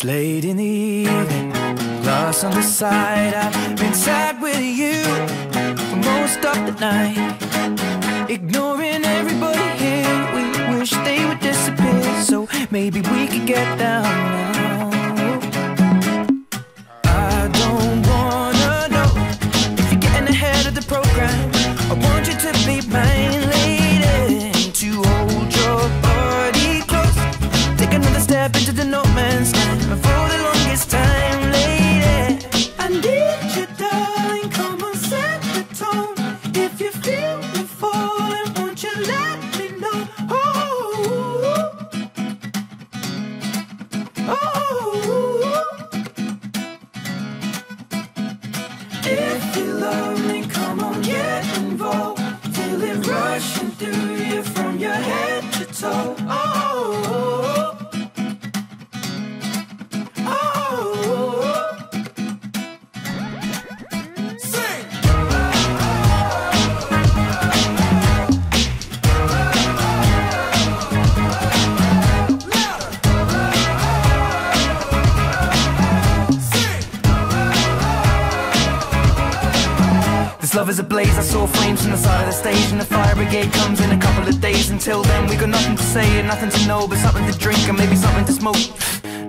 It's late in the evening, glass on the side. I've been sad with you for most of the night, ignoring everybody here. We wish they would disappear, so maybe we could get down now. I don't wanna know if you're getting ahead of the program. I want you to be mine, lady, to hold your body close. Take another step into the no man's land for the longest time, lady. I need you, darling, come on, set the tone. If you feel me falling, won't you let me know? Oh, oh. If you love me, come on, get involved. Feel it rushing through you from your head to toe. Oh, love is ablaze. I saw flames from the side of the stage, and the fire brigade comes in a couple of days. Until then we got nothing to say and nothing to know, but something to drink and maybe something to smoke.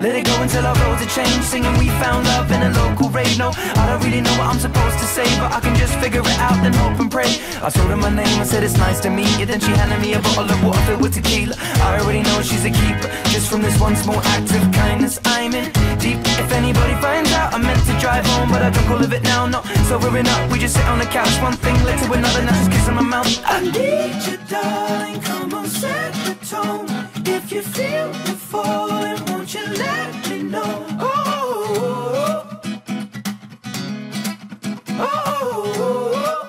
Let it go until our roads are changed, singing we found love in a local rave. No, I don't really know what I'm supposed to say, but I can just figure it out and hope and pray. I told her my name, I said it's nice to meet you. Then she handed me a bottle of water filled with tequila. I already know she's a keeper, just from this one small act of kindness. I'm in deep. If anybody finds out, I meant to drive home, but I don't call it now. Not sobering up, we just sit on the couch. One thing led to another, now just kissing my mouth. I need you, darling, come on, set the tone. If you feel me falling, won't you let me know? Oh, oh, oh.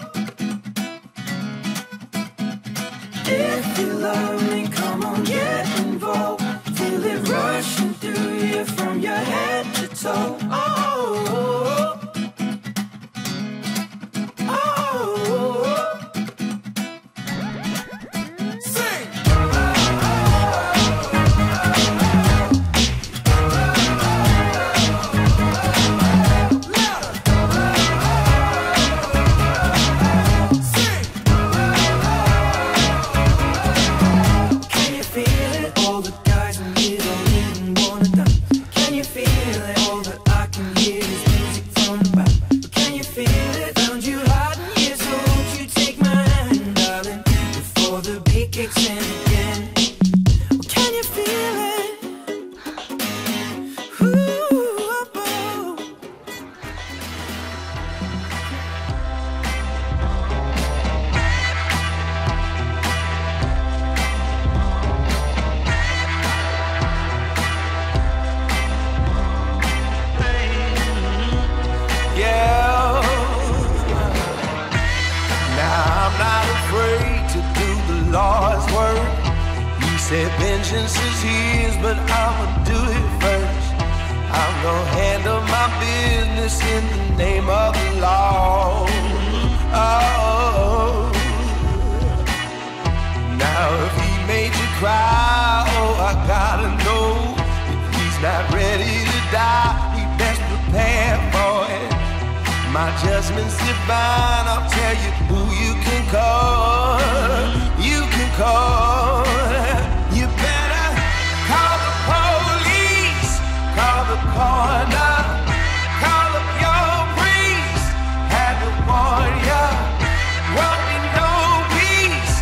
If you love me, come on, get involved. Feel it rushing through you from your head to toe. Oh, vengeance is his, but I'ma do it first. I'm gonna handle my business in the name of the law. Oh, now if he made you cry, oh, I gotta know. If he's not ready to die, he best prepare for it. My judgment's divine, I'll tell you who you can call. You can call. You better call the police, call the coroner, call up your priest. Had to warn ya, won't be no peace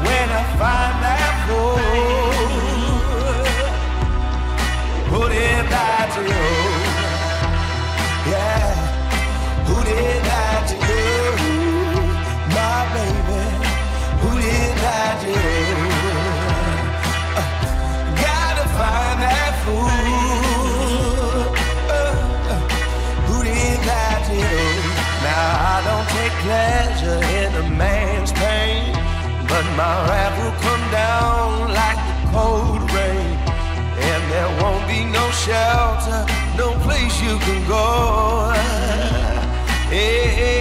when I find that fool. Who did that to you? Yeah, who did that to you? My baby, who did that to you? Find that fool. Who did that to you? Now I don't take pleasure in a man's pain, but my wrath will come down like the cold rain, and there won't be no shelter, no place you can go. Hey.